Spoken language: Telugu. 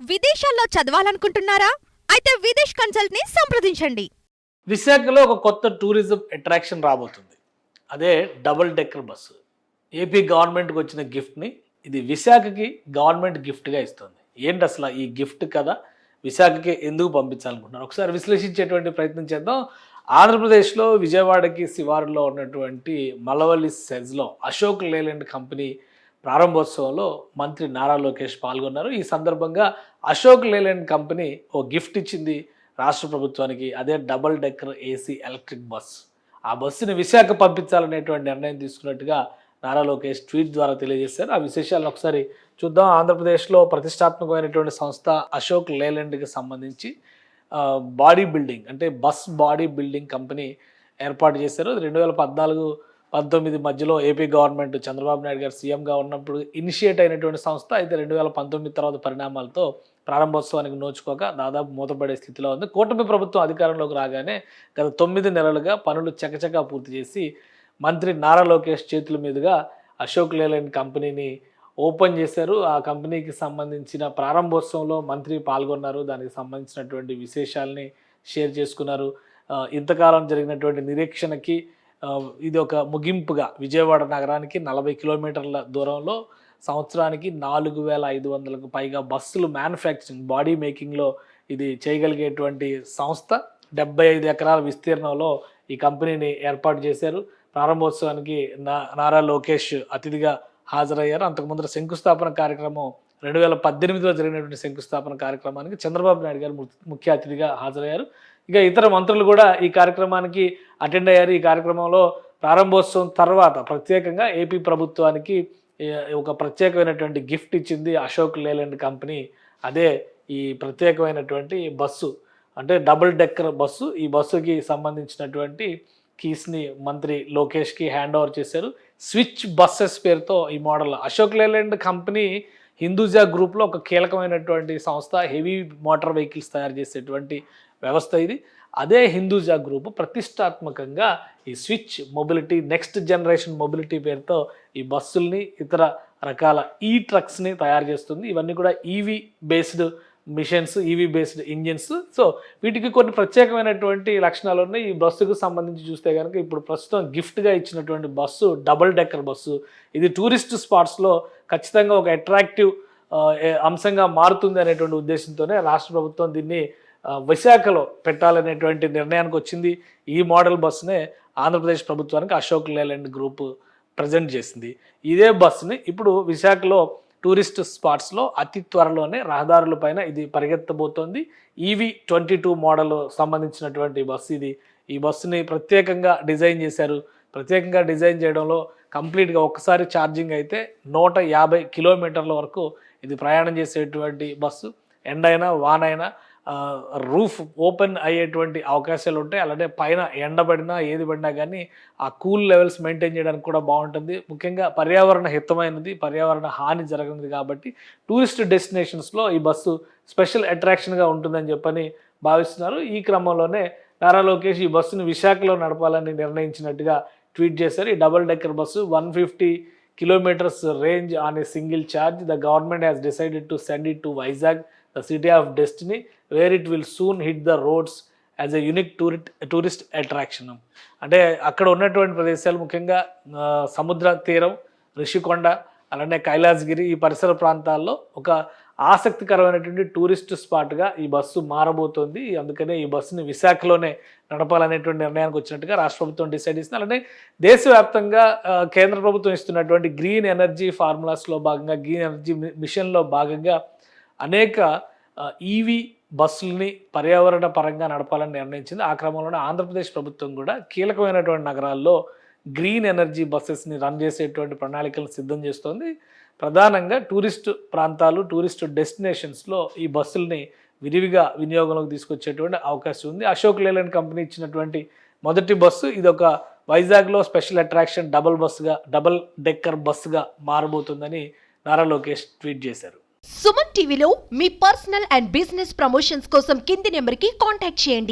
విదేశాల్లో చదవాలనుకుంటున్నారా? అయితే విదేశ్ కన్సల్ట్ ని సంప్రదించండి. విశాఖలో ఒక కొత్త టూరిజం అట్రాక్షన్ రాబోతుంది. అదే డబుల్ డెక్కర్ బస్సు. ఏపీ గవర్నమెంట్కి వచ్చిన గిఫ్ట్ని ఇది విశాఖకి గవర్నమెంట్ గిఫ్ట్గా ఇస్తుంది. ఏంటి అసలు ఈ గిఫ్ట్ కదా, విశాఖకి ఎందుకు పంపించాలనుకుంటున్నారు ఒకసారి విశ్లేషించేటువంటి ప్రయత్నం చేద్దాం. ఆంధ్రప్రదేశ్లో విజయవాడకి శివారులో ఉన్నటువంటి మలవల్లి సెజ్లో అశోక్ లేలాండ్ కంపెనీ ప్రారంభోత్సవంలో మంత్రి నారా లోకేష్ పాల్గొన్నారు. ఈ సందర్భంగా అశోక్ లేలాండ్ కంపెనీ ఓ గిఫ్ట్ ఇచ్చింది రాష్ట్ర ప్రభుత్వానికి. అదే double decker AC electric bus. ఆ బస్సుని విశాఖ పంపించాలనేటువంటి నిర్ణయం తీసుకున్నట్టుగా నారా లోకేష్ ట్వీట్ ద్వారా తెలియజేశారు. ఆ విశేషాలను ఒకసారి చూద్దాం. ఆంధ్రప్రదేశ్లో ప్రతిష్టాత్మకమైనటువంటి సంస్థ అశోక్ లేలాండ్కి సంబంధించి బాడీ బిల్డింగ్ అంటే బస్ బాడీ బిల్డింగ్ కంపెనీ ఏర్పాటు చేశారు. 2014-19 మధ్యలో ఏపీ గవర్నమెంట్ చంద్రబాబు నాయుడు గారు సీఎంగా ఉన్నప్పుడు ఇనిషియేట్ అయినటువంటి సంస్థ. అయితే 2019 తర్వాత పరిణామాలతో ప్రారంభోత్సవానికి నోచుకోక దాదాపు మూతపడే స్థితిలో ఉంది. కూటమి ప్రభుత్వం అధికారంలోకి రాగానే గత 9 నెలలుగా పనులు చకచకా పూర్తి చేసి మంత్రి నారా లోకేష్ చేతుల మీదుగా అశోక్ లేలాండ్ కంపెనీని ఓపెన్ చేశారు. ఆ కంపెనీకి సంబంధించిన ప్రారంభోత్సవంలో మంత్రి పాల్గొన్నారు. దానికి సంబంధించినటువంటి విశేషాలని షేర్ చేసుకున్నారు. ఇంతకాలం జరిగినటువంటి నిరీక్షణకి ఇది ఒక ముగింపుగా విజయవాడ నగరానికి 40 కిలోమీటర్ల దూరంలో సంవత్సరానికి 4500కు పైగా బస్సులు మ్యానుఫ్యాక్చరింగ్ బాడీ మేకింగ్లో ఇది చేయగలిగేటువంటి సంస్థ. 75 ఎకరాల విస్తీర్ణంలో ఈ కంపెనీని ఏర్పాటు చేశారు. ప్రారంభోత్సవానికి నారా లోకేష్ అతిథిగా హాజరయ్యారు. అంతకుముందు శంకుస్థాపన కార్యక్రమం 2018లో జరిగినటువంటి శంకుస్థాపన కార్యక్రమానికి చంద్రబాబు నాయుడు గారు ముఖ్య అతిథిగా హాజరయ్యారు. ఇక ఇతర మంత్రులు కూడా ఈ కార్యక్రమానికి అటెండ్ అయ్యారు. ఈ కార్యక్రమంలో ప్రారంభోత్సవం తర్వాత ప్రత్యేకంగా ఏపీ ప్రభుత్వానికి ఒక ప్రత్యేకమైనటువంటి గిఫ్ట్ ఇచ్చింది అశోక్ లేలాండ్ కంపెనీ. అదే ఈ ప్రత్యేకమైనటువంటి బస్సు అంటే డబుల్ డెక్కర్ బస్సు. ఈ బస్సుకి సంబంధించినటువంటి కీస్ని మంత్రి లోకేష్కి హ్యాండ్ ఓవర్ చేశారు. స్విచ్ బస్సెస్ పేరుతో ఈ model. Ashok Leyland company Hinduja గ్రూప్లో ఒక కీలకమైనటువంటి సంస్థ. హెవీ మోటార్ వెహికల్స్ తయారు చేసేటువంటి వ్యవస్థ ఇది. అదే హిందూజా గ్రూప్ ప్రతిష్టాత్మకంగా ఈ switch mobility next generation mobility పేరుతో ఈ బస్సుల్ని ఇతర రకాల ట్రక్స్ని తయారు చేస్తుంది. ఇవన్నీ కూడా EV based machines, EV based engines. So వీటికి కొన్ని ప్రత్యేకమైనటువంటి లక్షణాలు ఉన్నాయి. ఈ బస్సుకు సంబంధించి చూస్తే కనుక ఇప్పుడు ప్రస్తుతం గిఫ్ట్గా ఇచ్చినటువంటి బస్సు డబుల్ డెక్కర్ బస్సు. ఇది టూరిస్ట్ స్పాట్స్లో ఖచ్చితంగా ఒక అట్రాక్టివ్ అంశంగా మారుతుంది అనేటువంటి ఉద్దేశంతోనే రాష్ట్ర ప్రభుత్వం దీన్ని విశాఖలో పెట్టాలనేటువంటి నిర్ణయానికి వచ్చింది. ఈ మోడల్ బస్సునే ఆంధ్రప్రదేశ్ ప్రభుత్వానికి అశోక్ లేలాండ్ గ్రూప్ ప్రజెంట్ చేసింది. ఇదే బస్సుని ఇప్పుడు విశాఖలో టూరిస్ట్ స్పాట్స్లో అతి త్వరలోనే రహదారులపైన ఇది పరిగెత్తబోతోంది. EV22 మోడల్ సంబంధించినటువంటి బస్సు ఇది. ఈ బస్సుని ప్రత్యేకంగా డిజైన్ చేశారు. ప్రత్యేకంగా డిజైన్ చేయడంలో కంప్లీట్గా ఒక్కసారి ఛార్జింగ్ అయితే 150 కిలోమీటర్ల వరకు ఇది ప్రయాణం చేసేటువంటి బస్సు. ఎండైనా వానైనా రూఫ్ ఓపెన్ అయ్యేటువంటి అవకాశాలు ఉంటాయి. అలానే పైన ఎండబడినా ఏది పడినా కానీ ఆ కూల్ లెవెల్స్ మెయింటైన్ చేయడానికి కూడా బాగుంటుంది. ముఖ్యంగా పర్యావరణ హితమైనది, పర్యావరణ హాని జరగనిది కాబట్టి టూరిస్ట్ డెస్టినేషన్స్లో ఈ బస్సు స్పెషల్ అట్రాక్షన్గా ఉంటుందని చెప్పని భావిస్తున్నారు. ఈ క్రమంలోనే నారా లోకేష్ ఈ బస్సును విశాఖలో నడపాలని నిర్ణయించినట్టుగా ట్వీట్ చేశారు. ఈ double decker bus 150 kilometers range on a single charge. The government has decided to send it to Vizag, the city of destiny, where it will soon hit the roads as a unique tourist attraction. అంటే అక్కడ ఉన్నటువంటి ప్రదేశాలు ముఖ్యంగా సముద్ర తీరం, రిషికొండ, అలానే కైలాసగిరి ఈ పరిసర ప్రాంతాల్లో ఒక ఆసక్తికరమైనటువంటి టూరిస్ట్ స్పాట్గా ఈ బస్సు మారబోతోంది. అందుకనే ఈ బస్సుని విశాఖలోనే నడపాలనేటువంటి నిర్ణయానికి వచ్చినట్టుగా రాష్ట్ర ప్రభుత్వం డిసైడ్ చేసింది. అలానే దేశవ్యాప్తంగా కేంద్ర ప్రభుత్వం ఇస్తున్నటువంటి గ్రీన్ ఎనర్జీ ఫార్ములాస్లో భాగంగా, గ్రీన్ ఎనర్జీ మిషన్లో భాగంగా అనేక ఈవీ బస్సుల్ని పర్యావరణ పరంగా నడపాలని నిర్ణయించింది. ఆ క్రమంలోనే ఆంధ్రప్రదేశ్ ప్రభుత్వం కూడా కీలకమైనటువంటి నగరాల్లో గ్రీన్ ఎనర్జీ బస్సెస్ని రన్ చేసేటువంటి ప్రణాళికలను సిద్ధం చేస్తోంది. ప్రధానంగా టూరిస్ట్ ప్రాంతాలు, టూరిస్ట్ డెస్టినేషన్స్లో ఈ బస్సుల్ని విరివిగా వినియోగంలోకి తీసుకొచ్చేటువంటి అవకాశం ఉంది. అశోక్ లేలాండ్ కంపెనీ ఇచ్చినటువంటి మొదటి బస్సు ఇది ఒక వైజాగ్లో స్పెషల్ అట్రాక్షన్ డబుల్ డెక్కర్ బస్సుగా మారబోతుందని నారా లోకేష్ ట్వీట్ చేశారు. సుమన్ టీవీలో మీ పర్సనల్ అండ్ బిజినెస్ ప్రమోషన్స్ కోసం కింది నెంబర్కి కాంటాక్ట్ చేయండి.